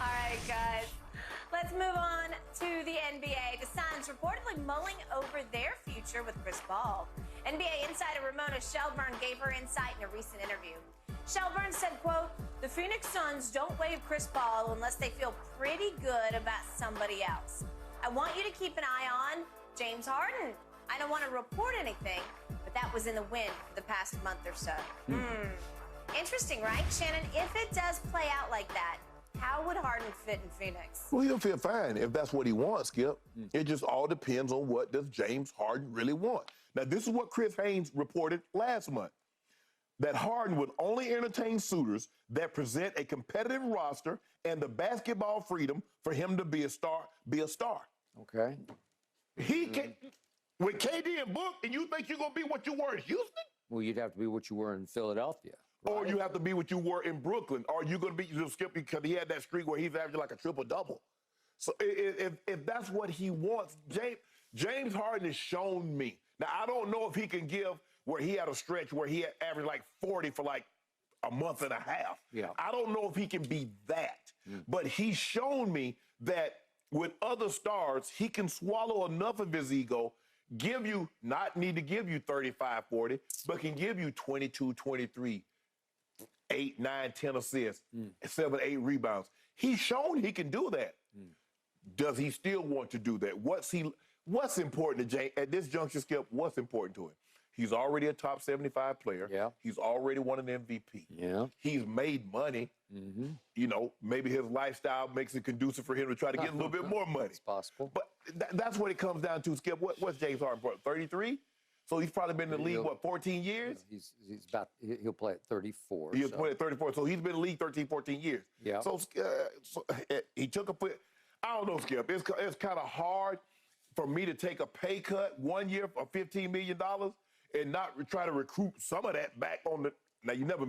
All right, guys. Let's move on to the NBA. The Suns reportedly mulling over their future with Chris Paul. NBA insider Ramona Shelburne gave her insight in a recent interview. Shelburne said, quote, "The Phoenix Suns don't waive Chris Paul unless they feel pretty good about somebody else. I want you to keep an eye on James Harden. I don't want to report anything, but that was in the wind for the past month or so." Interesting, right, Shannon? If it does play out like that, how would Harden fit in Phoenix? Well, he'll feel fine if that's what he wants, Skip. It just all depends on what does James Harden really want. Now, this is what Chris Haynes reported last month, that Harden would only entertain suitors that present a competitive roster and the basketball freedom for him to be a star. Okay. He can, with KD and Book, and you think you're going to be what you were in Houston? Well, you'd have to be what you were in Philadelphia. Right? Or you have to be what you were in Brooklyn. Or you're going to be Skip because he had that streak where he's averaging like a triple-double. So if that's what he wants, James Harden has shown me. Now, I don't know if he can give where he had a stretch where he had averaged like 40 for like a month and a half. Yeah. I don't know if he can be that. But he's shown me that with other stars, he can swallow enough of his ego, not need to give you 35, 40, but can give you 22, 23, 8, 9, 10 assists, 7, 8 rebounds. He's shown he can do that. Does he still want to do that? What's important to James at this juncture, Skip? What's important to him? He's already a top 75 player. Yeah. He's already won an MVP. Yeah. He's made money. You know, maybe his lifestyle makes it conducive for him to try to get a little bit more money. It's possible. But that's what it comes down to, Skip. What's James Harden for? 33? So he's probably been in the league, 14 years? He'll play at 34. He'll play at 34. So he's been in the league 13, 14 years. Yeah. So he took a put. I don't know, Skip. It's kind of hard for me to take a pay cut 1 year for $15 million and not try to recruit some of that back on the. Now you never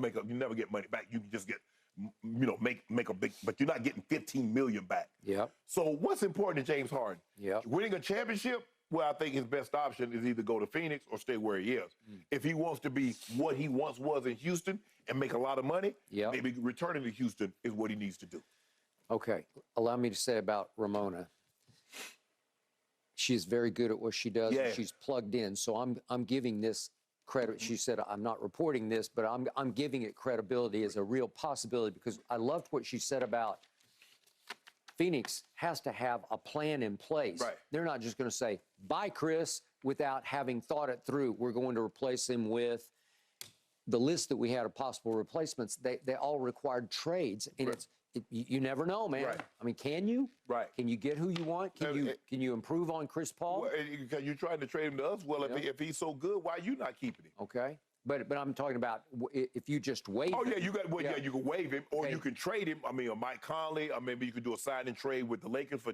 get money back. You can just get, make a big, but you're not getting $15 million back. Yeah. So what's important to James Harden? Yeah. Winning a championship. Well, I think his best option is either go to Phoenix or stay where he is. If he wants to be what he once was in Houston and make a lot of money, maybe returning to Houston is what he needs to do. Okay. Allow me to say about Ramona. She's very good at what she does. Yeah. And she's plugged in. So I'm giving this credit. She said, I'm not reporting this, but I'm giving it credibility as a real possibility because I loved what she said about Phoenix has to have a plan in place. Right. They're not just going to say, bye, Chris, without having thought it through. We're going to replace him with the list that we had of possible replacements. They all required trades. And you never know, man. Right. I mean, can you? Right. Can you get who you want? Can you improve on Chris Paul? Well, you're trying to trade him to us. Well, if he's so good, why are you not keeping him? Okay. But I'm talking about if you just waive him. Oh, yeah, you can waive him, or you can trade him. I mean, a Mike Conley, or maybe you could do a sign and trade with the Lakers for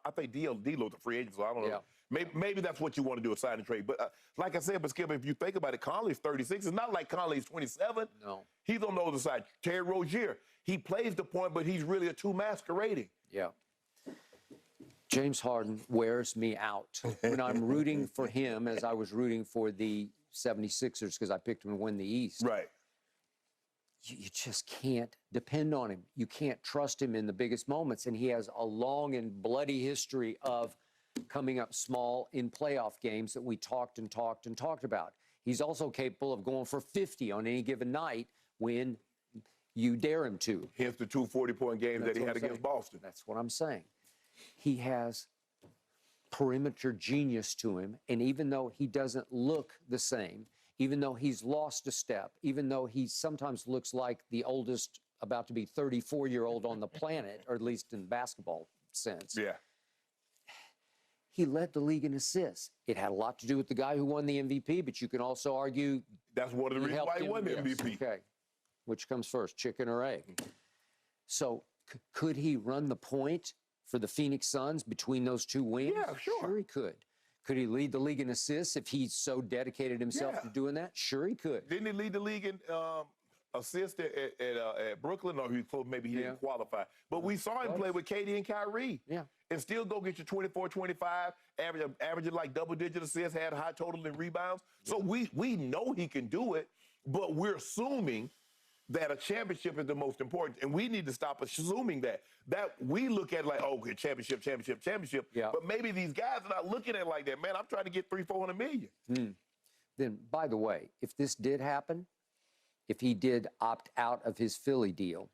I think D'Lo's a free agent, so I don't know. Yeah. Maybe that's what you want to do, a sign and trade. But like I said, Skip, if you think about it, Conley's 36. It's not like Conley's 27. No. He's on the other side. Terry Rozier, he plays the point, but he's really a two masquerading. Yeah. James Harden wears me out when I'm rooting for him as I was rooting for the 76ers because I picked him to win the East. Right. You just can't depend on him. You can't trust him in the biggest moments. And he has a long and bloody history of coming up small in playoff games that we talked about. He's also capable of going for 50 on any given night when you dare him to. Hence the 2 40-point games that he had against Boston. That's what I'm saying. He has perimeter genius to him, and even though he doesn't look the same, even though he's lost a step, even though he sometimes looks like the oldest about to be 34-year-old on the planet, or at least in basketball sense. Yeah. He led the league in assists. It had a lot to do with the guy who won the MVP, but you can also argue that's one of the reasons why he won the MVP. Okay. Which comes first, chicken or egg? So could he run the point for the Phoenix Suns between those two wings? Yeah, sure. Sure he could. Could he lead the league in assists if he so dedicated himself to doing that? Sure he could. Didn't he lead the league in assists at Brooklyn? Or maybe he didn't qualify. But we saw him play with KD and Kyrie. Yeah. And still go get your 24, 25, averaging like double-digit assists, had a high total in rebounds. So we know he can do it, but we're assuming that a championship is the most important, and we need to stop assuming that. That we look at it like, oh, okay, championship. Yeah. But maybe these guys are not looking at it like that. Man, I'm trying to get $300-400 million. Then, by the way, if this did happen, if he did opt out of his Philly deal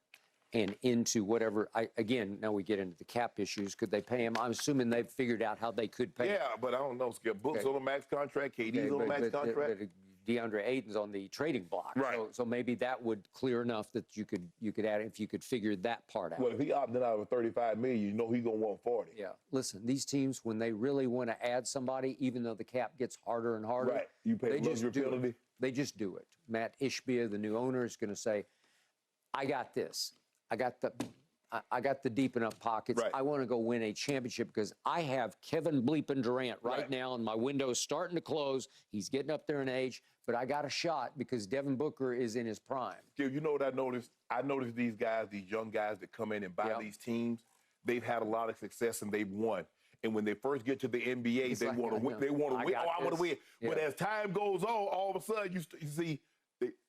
and into whatever, again, now we get into the cap issues. Could they pay him? I'm assuming they've figured out how they could pay him. Yeah, but I don't know. Skip Book's on a max contract. KD's on a max contract. DeAndre Ayton's on the trading block. Right. So maybe that would clear enough that you could add if you could figure that part out. Well, if he opted out of $35 million, you know he's gonna want 40. Yeah. Listen, these teams, when they really want to add somebody, even though the cap gets harder and harder, Right. You pay they just luxury do penalty. it. They just do it. Matt Ishbia, the new owner, is going to say, "I got this. I got the deep enough pockets. Right. I want to go win a championship because I have Kevin Bleepin Durant right now, and my window's starting to close. He's getting up there in age, but I got a shot because Devin Booker is in his prime." Dude, you know what I noticed? I noticed these guys, these young guys that come in and buy these teams, they've had a lot of success and they've won. And when they first get to the NBA, It's they like, want to win. They want to win. Oh, I want to win. Yeah. But as time goes on, all of a sudden you see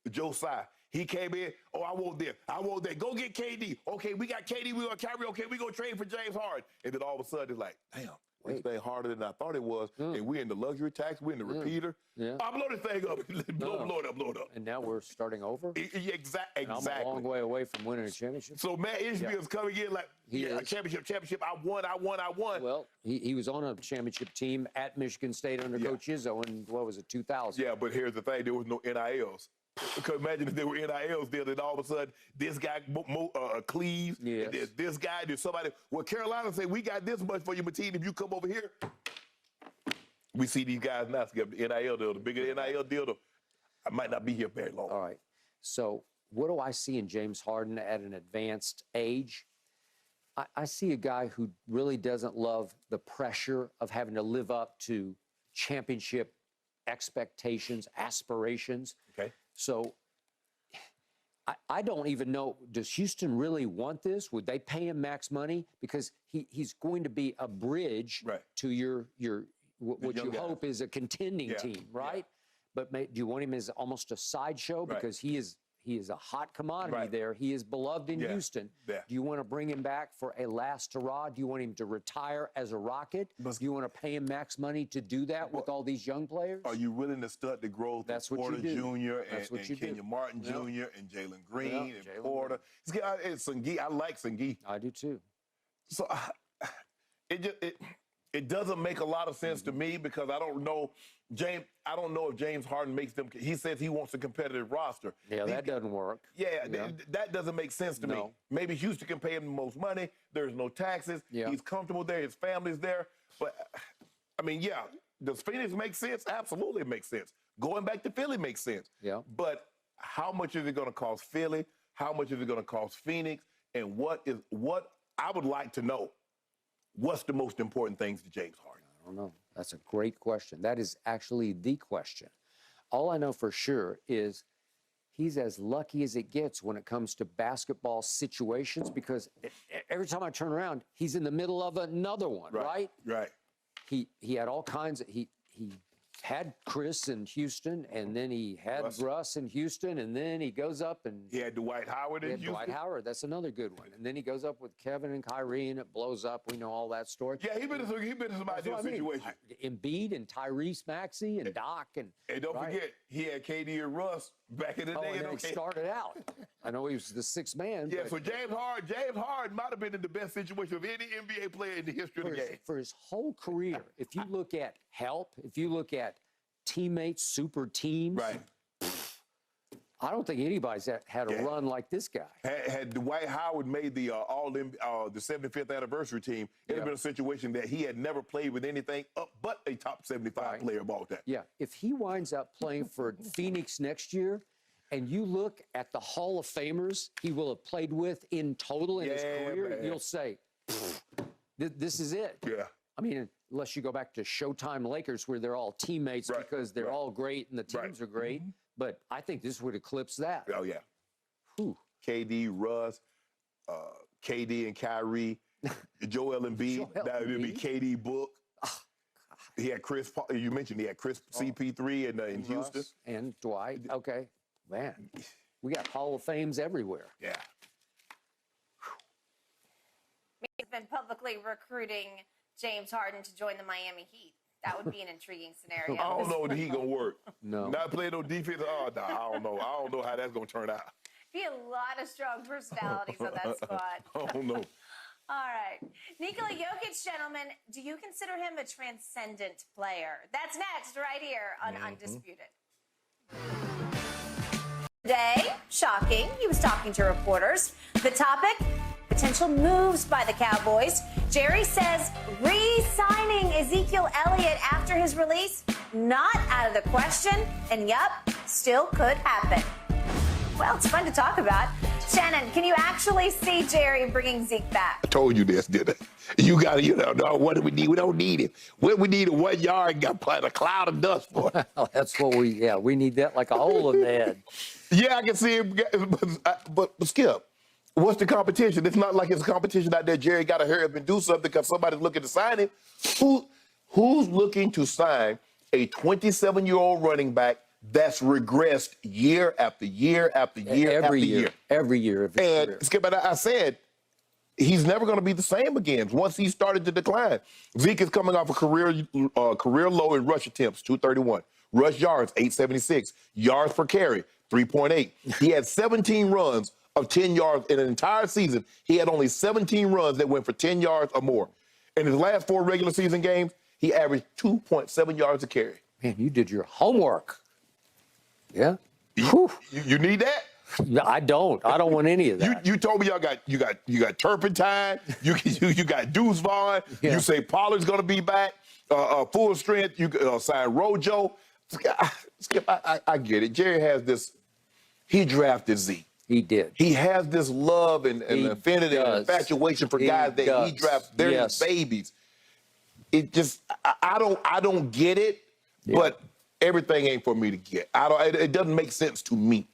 Josiah. He came in. Oh, I want this. I want that. Go get KD. Okay, we got KD. We got Kyrie. Okay, we gonna trade for James Harden. And then all of a sudden it's like, damn, this thing harder than I thought it was. And we're in the luxury tax. We're in the repeater. Yeah. I blow this thing up. blow it up. And now we're starting over. Exactly. And I'm a long way away from winning a championship. So Matt Ishbia is coming in like, He championship. I won. Well, he was on a championship team at Michigan State under Coach Izzo in, what was it, 2000? Yeah, but here's the thing. There was no NILs. Because imagine if there were NILs there, then all of a sudden this guy Cleves, and there's this guy, there's somebody. Well, Carolina say, we got this much for you, Mateen. If you come over here, we see these guys now. So the NIL deal, the bigger NIL deal, I might not be here very long. All right. So what do I see in James Harden at an advanced age? I see a guy who really doesn't love the pressure of having to live up to championship expectations, aspirations. Okay. So I don't even know, does Houston really want this? Would they pay him max money? Because he's going to be a bridge to what you hope is a contending team, right? Yeah. But do you want him as almost a sideshow? Because he is a hot commodity there. He is beloved in Houston. Yeah. Do you want to bring him back for a last hurrah? Do you want him to retire as a Rocket? Do you want to pay him max money to do that with all these young players? Are you willing to stud the growth That's of what Porter you do. Jr. That's what you Kenya do. Martin Jr. and Jalen Green and Porter? And Sengi. I like Sengi. I do too. So it doesn't make a lot of sense to me because I don't know if James Harden makes them. He says he wants a competitive roster. Yeah, that doesn't work. Yeah, that doesn't make sense to me. Maybe Houston can pay him the most money. There's no taxes. Yeah. He's comfortable there. His family's there. But, I mean, does Phoenix make sense? Absolutely, it makes sense. Going back to Philly makes sense. Yeah. But how much is it going to cost Philly? How much is it going to cost Phoenix? And what I would like to know, what's the most important things to James Harden? I don't know. That's a great question. That is actually the question. All I know for sure is he's as lucky as it gets when it comes to basketball situations because every time I turn around, he's in the middle of another one, right? Right. He had all kinds of, he had Chris in Houston, and then he had Russ in Houston, and then he goes up and he had Dwight Howard in Houston. Dwight Howard, that's another good one. And then he goes up with Kevin and Kyrie, and it blows up. We know all that story. Yeah, he been in some ideal situation. Embiid and Tyrese Maxey and Doc and don't forget he had KD and Russ back in the day. And he started out. I know he was the sixth man. Yeah, so James Harden might have been in the best situation of any NBA player in the history of the game. For his whole career, if you look at help, if you look at teammates, super teams, I don't think anybody's had a run like this guy. Had Dwight Howard made the the 75th anniversary team, it would have been a situation that he had never played with anything but a top 75 player of all time. Yeah, if he winds up playing for Phoenix next year, and you look at the Hall of Famers he will have played with in total in his career, you'll say, this is it. Yeah. I mean, unless you go back to Showtime Lakers where they're all teammates because they're all great and the teams are great. But I think this would eclipse that. Oh, yeah. Whew. KD, Russ, KD and Kyrie, Joel Embiid. That would be KD Book. He had Chris, you mentioned he had Chris CP3 in Houston. And Dwight. Okay. Man. We got Hall of Fames everywhere. Yeah. He's been publicly recruiting James Harden to join the Miami Heat. That would be an intriguing scenario. I don't know if he gonna work. No. Not playing no defense. Oh, no, I don't know. I don't know how that's gonna turn out. Be a lot of strong personalities on that squad. I don't know. All right. Nikola Jokic, gentlemen, do you consider him a transcendent player? That's next, right here on Undisputed. Today, shocking, he was talking to reporters. The topic, potential moves by the Cowboys. Jerry says re-signing Ezekiel Elliott after his release, not out of the question, and yup, still could happen. Well, it's fun to talk about. Shannon, can you actually see Jerry bringing Zeke back? I told you this, didn't I? You got to, no, what do we need? We don't need it. What we need is 1 yard and got a cloud of dust for it. Well, that's what we need that like a hole in the head. Yeah, I can see it, but Skip, what's the competition? It's not like it's a competition out there. Jerry got to hurry up and do something because somebody's looking to sign him. Who's looking to sign a 27-year-old running back that's regressed year after year after year after year? Every year of his career. Skip, I said he's never going to be the same again once he started to decline. Zeke is coming off a career low in rush attempts, 231. Rush yards, 876. Yards per carry, 3.8. He had 17 runs of 10 yards in an entire season. He had only 17 runs that went for 10 yards or more. In his last 4 regular season games, he averaged 2.7 yards a carry. Man, you did your homework. Yeah. You need that? I don't want any of that. You told me you got Turpentine, you got Deuce Vaughn, Yeah. you say Pollard's gonna be back, full strength, you sign Rojo. Skip, I get it. Jerry has this, he drafted Zeke. He did. He has this love and affinity and infatuation for guys that he drafts. They're his babies. It just, I don't get it, but everything ain't for me to get. It doesn't make sense to me.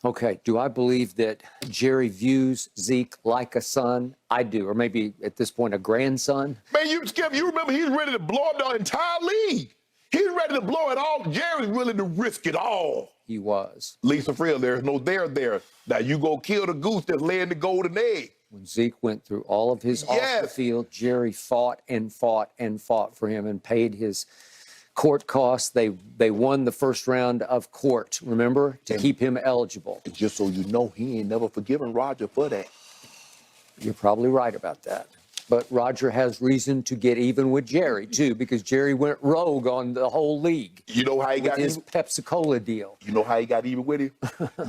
Okay. Do I believe that Jerry views Zeke like a son? I do. Or maybe at this point, a grandson. Man, Skip, you remember he's ready to blow up the entire league. He's ready to blow it all. Jerry's willing to risk it all. He was. Lisa Friel, there's no there. Now you go kill the goose that's laying the golden egg. When Zeke went through all of his off the field, Jerry fought and fought and fought for him and paid his court costs. They won the first round of court, remember, to keep him eligible. Just so you know, he ain't never forgiven Roger for that. You're probably right about that. But Roger has reason to get even with Jerry, too, because Jerry went rogue on the whole league. You know how he got his even? Pepsi-Cola deal. You know how he got even with him?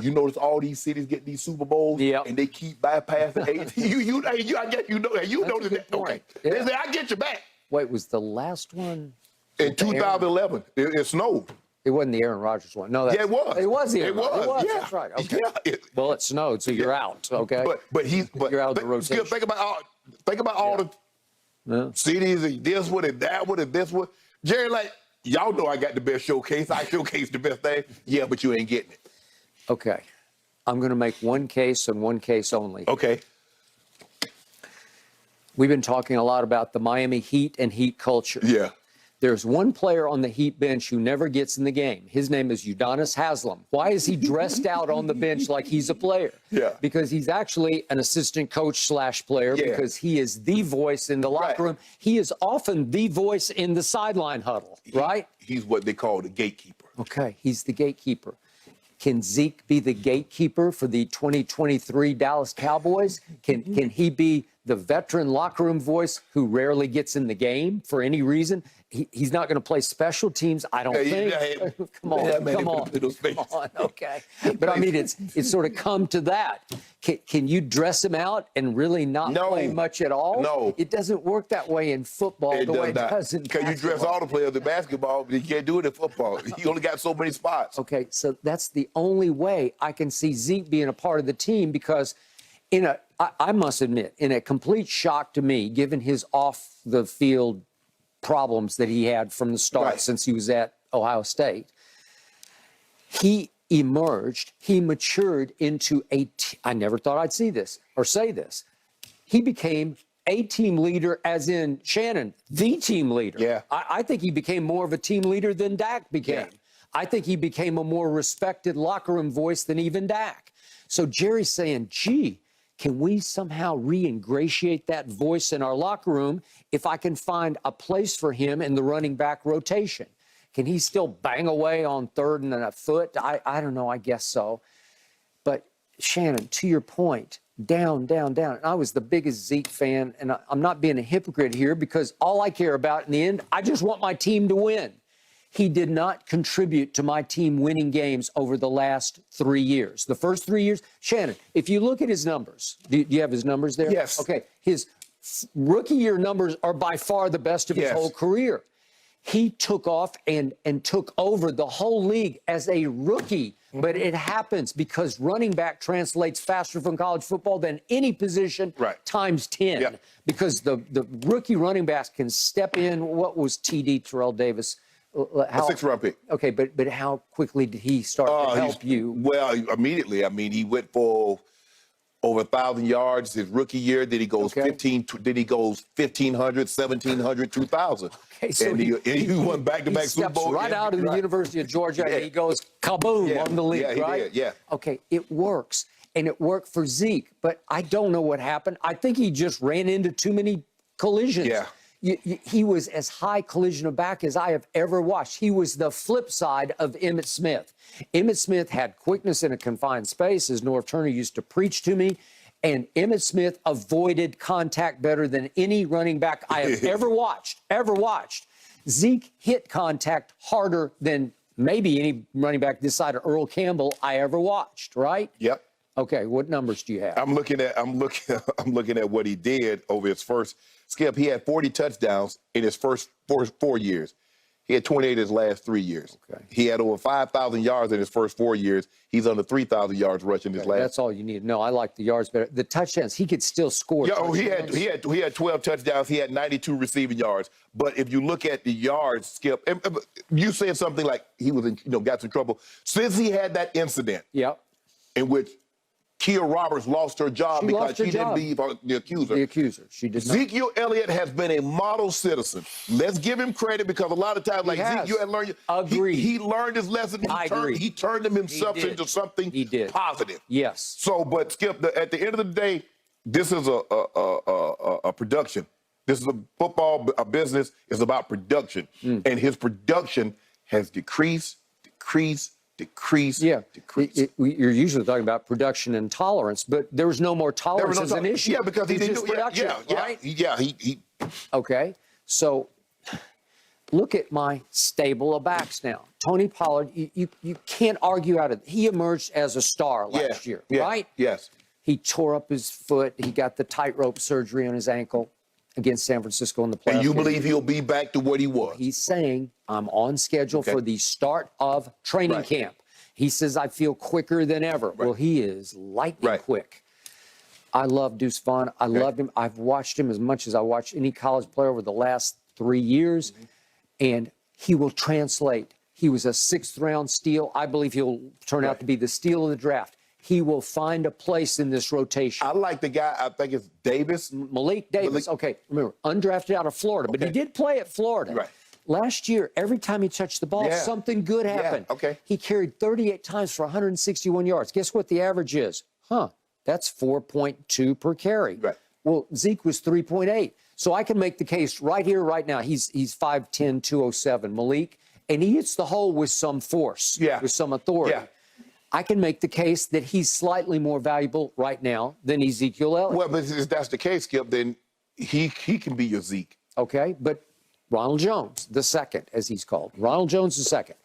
You notice all these cities get these Super Bowls, and they keep bypassing. I guess you know that. Okay, they say, I get you back. Wait, was the last one in 2011? It snowed. It wasn't the Aaron Rodgers one. No, it was. It was the Aaron Rodgers. It was. Yeah. That's right. Okay. Yeah. Well, it snowed, so you're out. Okay. But you're out of the rotation. Think about all the cities, this one and that one and this one. Jerry, like, y'all know I got the best showcase. I showcase the best thing. Yeah, but you ain't getting it. Okay. I'm going to make one case and one case only. Okay. We've been talking a lot about the Miami Heat and Heat culture. Yeah. There's one player on the Heat bench who never gets in the game. His name is Udonis Haslem. Why is he dressed out on the bench like he's a player? Yeah. Because he's actually an assistant coach / player because he is the voice in the locker room. He is often the voice in the sideline huddle, right? He's what they call the gatekeeper. Okay, he's the gatekeeper. Can Zeke be the gatekeeper for the 2023 Dallas Cowboys? Can he be the veteran locker room voice who rarely gets in the game for any reason? He's not going to play special teams, I don't think. Come on, okay. But I mean, it's sort of come to that. Can you dress him out and really not play much at all? No. It doesn't work that way in football the way it does in basketball. Can you dress all the players in basketball, but you can't do it in football. You only got so many spots. Okay, so that's the only way I can see Zeke being a part of the team because I must admit, in a complete shock to me, given his off-the-field problems that he had from the start since he was at Ohio State, he emerged, he matured into I never thought I'd see this or say this. He became a team leader, as in Shannon, the team leader. Yeah. I think he became more of a team leader than Dak became. I think he became a more respected locker room voice than even Dak. So Jerry's saying, gee, can we somehow re-ingratiate that voice in our locker room if I can find a place for him in the running back rotation? Can he still bang away on 3rd and a foot? I don't know. I guess so. But, Shannon, to your point, down. And I was the biggest Zeke fan, and I'm not being a hypocrite here because all I care about in the end, I just want my team to win. He did not contribute to my team winning games over the last 3 years. The first 3 years, Shannon, if you look at his numbers, do you have his numbers there? Yes. Okay. His rookie year numbers are by far the best of his whole career. He took off and took over the whole league as a rookie. But it happens because running back translates faster from college football than any position times 10. Yep. Because the rookie running backs can step in. What was TD, Terrell Davis? A 6th-round pick. Okay, but how quickly did he start to help you? Well, immediately. I mean, he went for over 1,000 yards his rookie year. Then he goes 1,500, 1,700, 2,000. Okay, so and he won back-to-back Super Bowl. Right out of the University of Georgia, and he goes kaboom on the league, right? He did, Okay, it works, and it worked for Zeke, but I don't know what happened. I think he just ran into too many collisions. Yeah. He was as high collision of back as I have ever watched. He was the flip side of Emmitt Smith. Emmitt Smith had quickness in a confined space, as Norv Turner used to preach to me, and Emmitt Smith avoided contact better than any running back I have ever watched. Zeke hit contact harder than maybe any running back this side of Earl Campbell I ever watched, right? Yep. Okay, what numbers do you have? I'm looking at what he did over his first Skip. He had 40 touchdowns in his first four years. He had 28 his last 3 years. Okay. He had over 5,000 yards in his first 4 years. He's under 3,000 yards rushing his last. That's all you need to know. I like the yards better. The touchdowns, he could still score. Yeah, he had 12 touchdowns. He had 92 receiving yards. But if you look at the yards, Skip, and you said something like he was in, got some trouble since he had that incident. Yep. In which Kia Roberts lost her job because she didn't leave the accuser. The accuser. She did not. Ezekiel Elliott has been a model citizen. Let's give him credit because a lot of times, Ezekiel had learned. Agreed. He learned his lesson. He turned himself into something positive. Yes. So, but Skip, at the end of the day, this is a production. This is a business. It's about production, and his production has decreased. You're usually talking about production and tolerance, but there was no more tolerance as an issue. Yeah, because he didn't do production, right? He. Okay, so look at my stable of backs now. Tony Pollard, you can't argue out of it. He emerged as a star last year, right? Yes. He tore up his foot. He got the tightrope surgery on his ankle against San Francisco in the playoffs. And you believe he'll be back to what he was? He's saying, I'm on schedule for the start of training camp. He says, I feel quicker than ever. Well, he is lightning quick. I love Deuce Vaughn. I loved him. I've watched him as much as I watched any college player over the last 3 years, and he will translate. He was a 6th-round steal. I believe he'll turn out to be the steal of the draft. He will find a place in this rotation. I like the guy, I think it's Davis. Malik Davis. Okay, remember, undrafted out of Florida, but he did play at Florida. Right. Last year, every time he touched the ball, something good happened. Yeah. Okay. He carried 38 times for 161 yards. Guess what the average is? That's 4.2 per carry. Right. Well, Zeke was 3.8. So I can make the case right here, right now. He's 5'10", 207, Malik, and he hits the hole with some force, with some authority. Yeah. I can make the case that he's slightly more valuable right now than Ezekiel Elliott. Well, but if that's the case, Skip, then he can be your Zeke. Okay, but Ronald Jones, the second, as he's called. Ronald Jones, the second.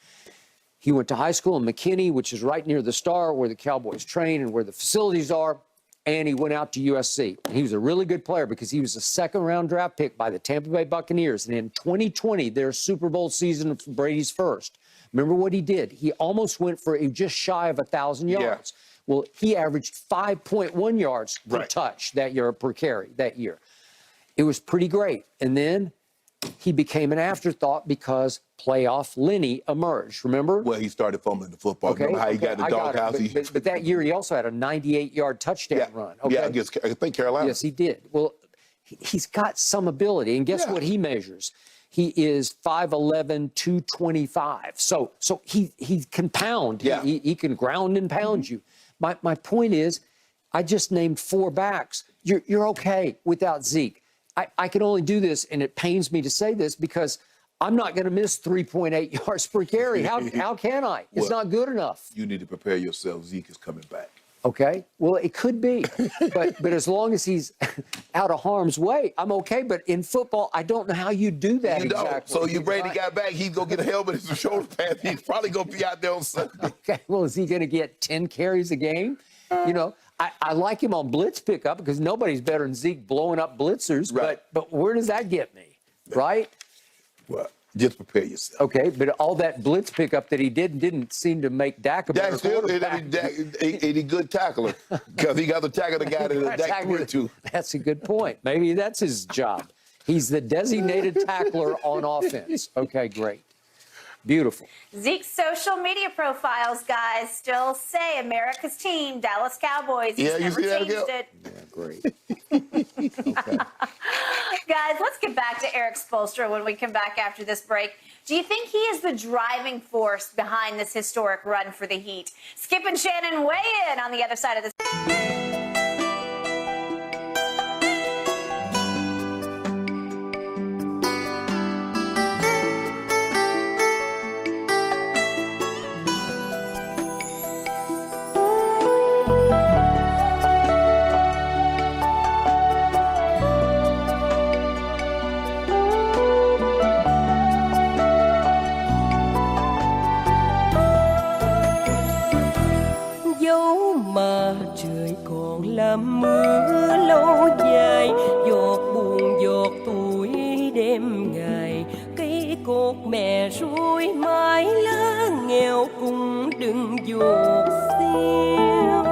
He went to high school in McKinney, which is right near the Star, where the Cowboys train and where the facilities are, and he went out to USC. He was a really good player because he was a 2nd-round draft pick by the Tampa Bay Buccaneers, and in 2020, their Super Bowl season of Brady's first. Remember what he did? He almost went for just shy of 1,000 yards. Yeah. Well, he averaged 5.1 yards per touch that year, per carry that year. It was pretty great. And then he became an afterthought because playoff Lenny emerged. Remember? Well, he started fumbling the football. Remember how he got in the doghouse? But that year, he also had a 98-yard touchdown run. Okay? Yeah, I think Carolina. Yes, he did. Well, he's got some ability. And guess what he measures? He is 5'11", 225. So he can pound. Yeah. He can ground and pound you. My point is, I just named 4 backs. You're okay without Zeke. I can only do this, and it pains me to say this, because I'm not going to miss 3.8 yards per carry. How can I? It's not good enough. You need to prepare yourself. Zeke is coming back. Okay. Well, it could be, but as long as he's out of harm's way, I'm okay. But in football, I don't know how you do that You don't. exactly. So you Brady got back, he's gonna get a helmet and some shoulder pads. He's probably gonna be out there on Sunday. Okay. Well, is he going to get 10 carries a game? You know, I like him on blitz pickup because nobody's better than Zeke blowing up blitzers. Right. But where does that get me? Right. Well, just prepare yourself. Okay, but all that blitz pickup that he didn't seem to make Dak a better Dak still quarterback. a good tackler because he got to tackle the guy that Dak threw it to. That's a good point. Maybe that's his job. He's the designated tackler on offense. Okay, great. Beautiful. Zeke's social media profiles, guys, still say America's team, Dallas Cowboys. He's Yeah, you never see that changed again? it. Yeah, great. Okay. Guys, let's get back to Eric Spoelstra when we come back after this break. Do you think he is the driving force behind this historic run for the Heat? Skip and Shannon weigh in on the other side of this. Dẫu mà trời còn làm mưa lâu dài, giọt buồn giọt tuổi đêm ngày, cây cột mẹ ruồi mãi lá nghèo cũng đừng dột xiêu.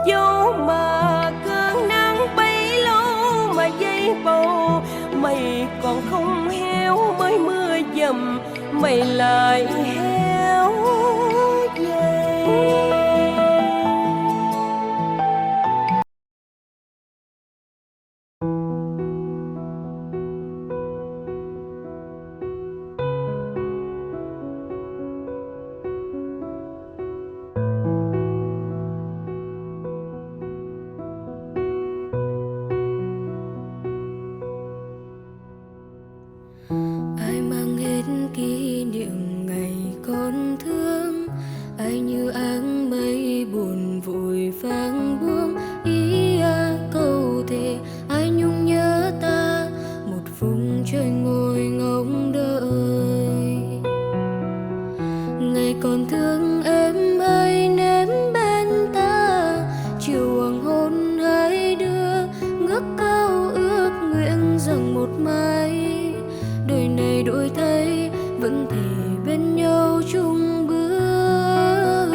Dẫu mà cơn nắng bấy lâu mà dây bầu, mây còn không héo mới mưa dầm, mây lại héo dày. Ai mang hết kỷ niệm ngày con thương, ai như áng mây buồn vội vàng buông ý câu thề, ai nhung nhớ ta một vùng trời ngồi ngóng đợi. Ngày còn thương em ơi nếm bên ta, chiều hoàng hôn hai đứa ngước cao ước nguyện rằng một mai đời này đổi thay vẫn thể bên nhau chung bước.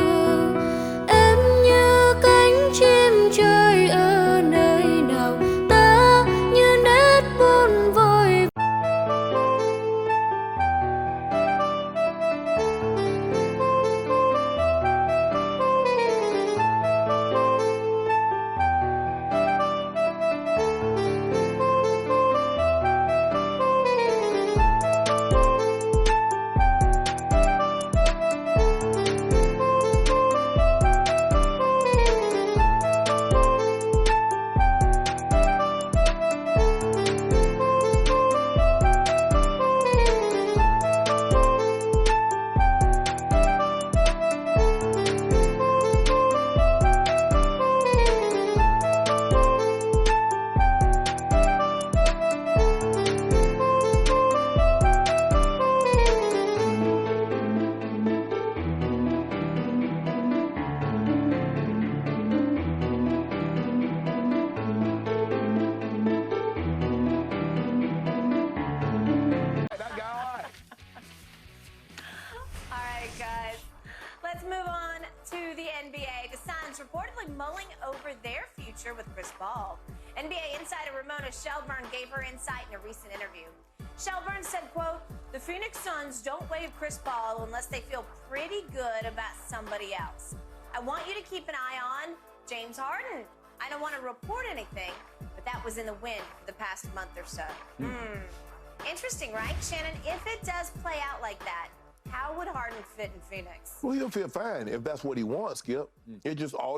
Em như cánh chim trời ở nơi nào, ta như nét buồn vội. move on to the NBA. The Suns reportedly mulling over their future with Chris Paul. NBA insider Ramona Shelburne gave her insight in a recent interview. Shelburne said, quote, "The Phoenix Suns don't waive Chris Paul unless they feel pretty good about somebody else. I want you to keep an eye on James Harden. I don't want to report anything, but that was in the wind for the past month or so." Interesting, right, Shannon? If it does play out like that, how would Harden fit in Phoenix? Well, he'll feel fine if that's what he wants, Skip. It just all